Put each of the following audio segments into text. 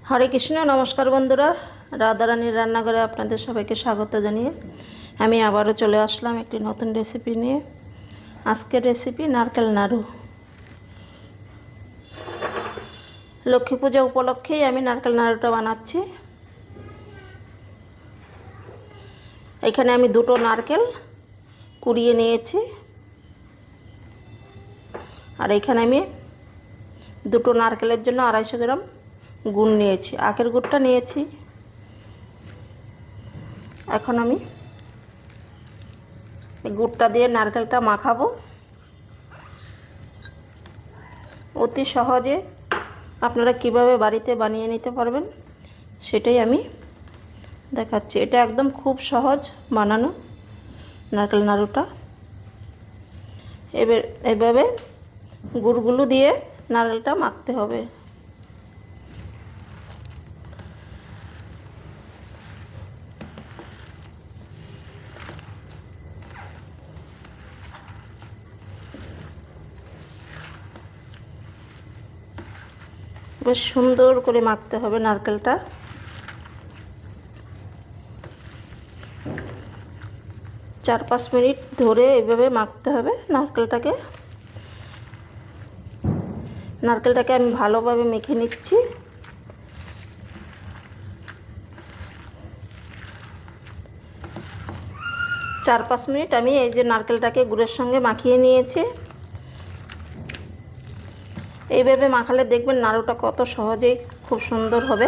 হরে কৃষ্ণ। নমস্কার বন্ধুরা, রাধারানীর রান্নাঘরে আপনাদের সবাইকে স্বাগত জানিয়ে আমি আবারও চলে আসলাম একটি নতুন রেসিপি নিয়ে। আজকের রেসিপি নারকেল নাড়ু। লক্ষ্মী পূজা উপলক্ষেই আমি নারকেল নাড়ুটা বানাচ্ছি। এখানে আমি দুটো নারকেল কুড়িয়ে নিয়েছি, আর এখানে আমি দুটো নারকেলের জন্য 250 গ্রাম গুড় নিয়েছি, আখের গুড়টা নিয়েছি। এখন আমি গুড়টা দিয়ে নারকেলটা মাখাবো। অতি সহজে আপনারা কিভাবে বাড়িতে বানিয়ে নিতে পারবেন সেটাই আমি দেখাচ্ছি। এটা একদম খুব সহজ বানানো নারকেল নাড়ুটা। এভাবে গুড়গুলো দিয়ে নারকেলটা মাখতে হবে। বেশ সুন্দর করে মাখতে হবে নারকেলটা। 4-5 মিনিট ধরে এভাবে মাখতে হবে নারকেলটাকে। আমি ভালোভাবে মেখে নিচ্ছি। চার 5 মিনিট আমি এই যে নারকেলটাকে গুড়ের সঙ্গে মাখিয়ে নিয়েছি। এইভাবে মাখালে দেখবেন নাড়ুটা কত সহজেই খুব সুন্দর হবে।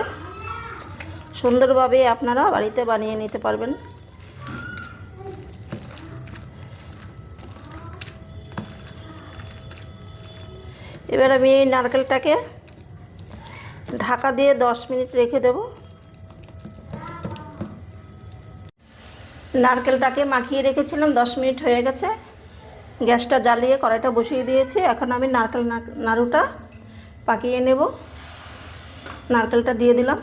সুন্দরভাবে আপনারা বাড়িতে বানিয়ে নিতে পারবেন। এবার আমি এই নারকেলটাকে ঢাকা দিয়ে 10 মিনিট রেখে দেব। নারকেলটাকে মাখিয়ে রেখেছিলাম, 10 মিনিট হয়ে গেছে। গ্যাসটা জ্বালিয়ে কড়াইটা বসিয়ে দিয়েছি। এখন আমি নারকেল নাড়ুটা পাকিয়ে নেব। নারকেলটা দিয়ে দিলাম।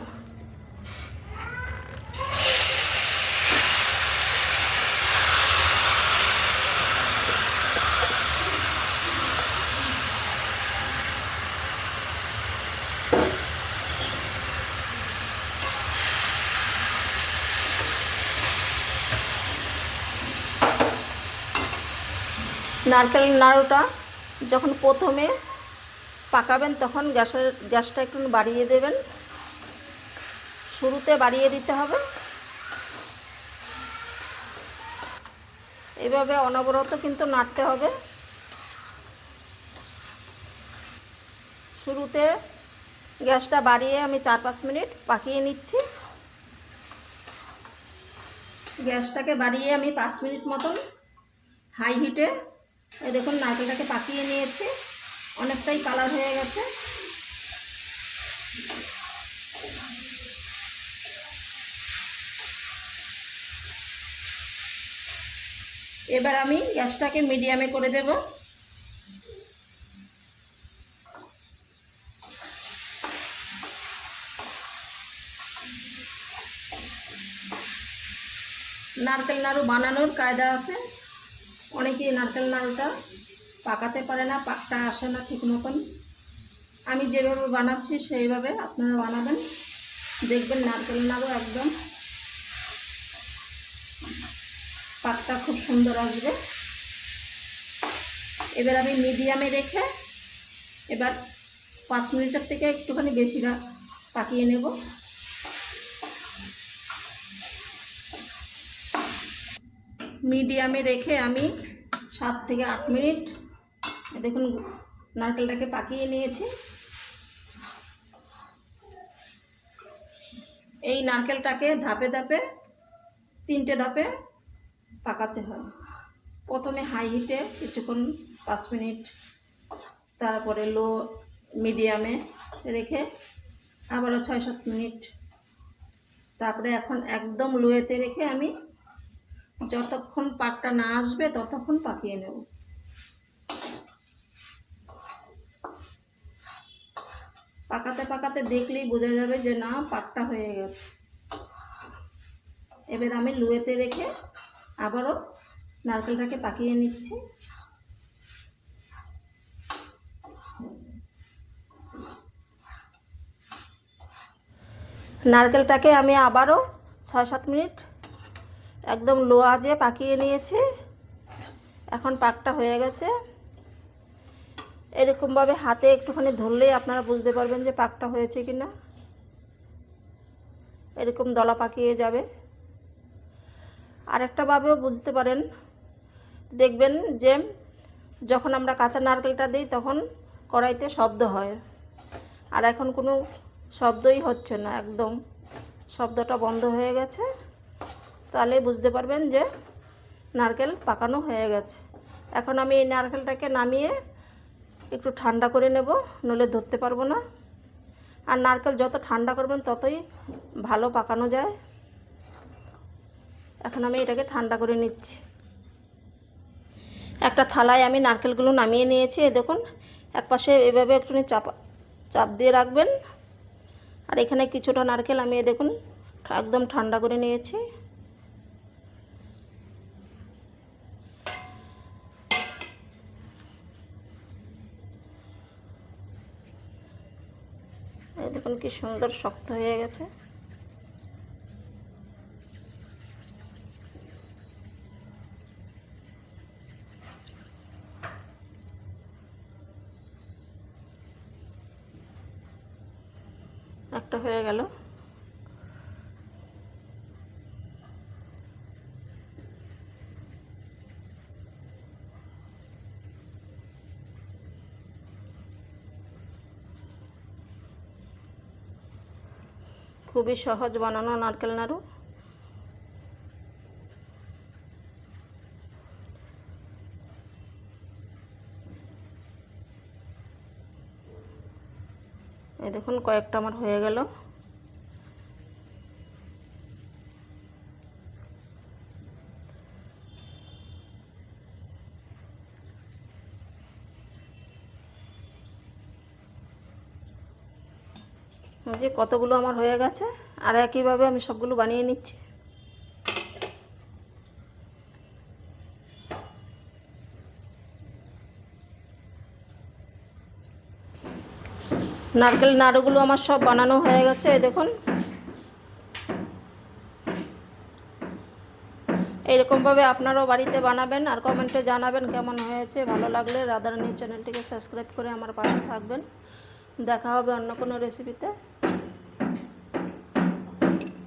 নারকেল নাড়ুটা যখন প্রথমে পাকাবেন তখন গ্যাসটা একটু বাড়িয়ে দেবেন। শুরুতে বাড়িয়ে দিতে হবে। এভাবে অনবরত কিন্তু নাড়তে হবে। শুরুতে গ্যাসটা বাড়িয়ে আমি 4-5 মিনিট পাকিয়ে নিচ্ছি। গ্যাসটাকে বাড়িয়ে আমি 5 মিনিট মতন হাই হিটে এই দেখুন নারকেলটাকে পাকিয়ে নিয়েছি। অনেকটাই কালার হয়ে গেছে। এবার আমি গ্যাসটাকে মিডিয়ামে করে দেব। নারকেল নাড়ু বানানোর কায়দা আছে। অনেকেই নারকেল নাড়ুটা পাকাতে পারে না, পাকটা আসে না ঠিক মতন। আমি যেভাবে বানাচ্ছি সেইভাবে আপনারা বানাবেন, দেখবেন নারকেল নাড়ু একদম পাকটা খুব সুন্দর আসবে। এবার আমি মিডিয়ামে রেখে এবার 5 মিনিটের থেকে একটুখানি বেশি পাকিয়ে নেব। মিডিয়ামে রেখে আমি 7 থেকে 8 মিনিট দেখুন নারকেলটাকে পাকিয়ে নিয়েছি। এই নারকেলটাকে ধাপে ধাপে 3টে ধাপে পাকাতে হয়। প্রথমে হাই হিটে কিছুক্ষণ 5 মিনিট, তারপরে লো মিডিয়ামে রেখে আবারও 6-7 মিনিট, তারপরে এখন একদম লোয়েতে রেখে আমি যতক্ষণ পাকটা না আসবে ততক্ষণ পাকিয়ে নেব। পাকাতে পাকাতে দেখলেই বোঝা যাবে যে না পাকটা হয়ে গেছে। এবার আমি লোয়েতে রেখে আবারও নারকেলটাকে পাকিয়ে নিচ্ছি। নারকেলটাকে আমি আবারও 6-7 মিনিট একদম লো আঁচে পাকিয়ে নিয়েছি। এখন পাকটা হয়ে গেছে। এরকমভাবে হাতে একটুখানি ধরলেই আপনারা বুঝতে পারবেন যে পাকটা হয়েছে কি না। এরকম দলা পাকিয়ে যাবে। আরেকটাভাবেও বুঝতে পারেন, দেখবেন যে যখন আমরা কাঁচা নারকেলটা দিই তখন কড়াইতে শব্দ হয়, আর এখন কোনো শব্দই হচ্ছে না, একদম শব্দটা বন্ধ হয়ে গেছে। তাহলে বুঝতে পারবেন যে নারকেল পাকানো হয়ে গেছে। এখন আমি এই নারকেলটাকে নামিয়ে একটু ঠান্ডা করে নেব, নইলে ধরতে পারবো না। আর নারকেল যত ঠান্ডা করবেন ততই ভালো পাকানো যায়। এখন আমি এটাকে ঠান্ডা করে নিচ্ছি। একটা থালায় আমি নারকেলগুলো নামিয়ে নিয়েছি। দেখুন, একপাশে এভাবে একটু চাপ দিয়ে রাখবেন। আর এখানে কিছুটা নারকেল আমি দেখুন একদম ঠান্ডা করে নিয়েছি। এই দেখুন কি সুন্দর শক্ত হয়ে গেছে। একটা হয়ে গেল। খুবই সহজ বানানো নারকেল নাড়ু। এই দেখুন কয়েকটা আমার হয়ে গেল। যে কতগুলো আমার হয়ে গেছে, আর একইভাবে আমি সবগুলো বানিয়ে নিচ্ছি। নারকেল নাড়ুগুলো আমার সব বানানো হয়ে গেছে। এই দেখুন, এইরকমভাবে আপনারাও বাড়িতে বানাবেন আর কমেন্টে জানাবেন কেমন হয়েছে। ভালো লাগলে রাধারানী চ্যানেলটিকে সাবস্ক্রাইব করে আমার পাশে থাকবেন। দেখা হবে অন্য কোনো রেসিপিতে।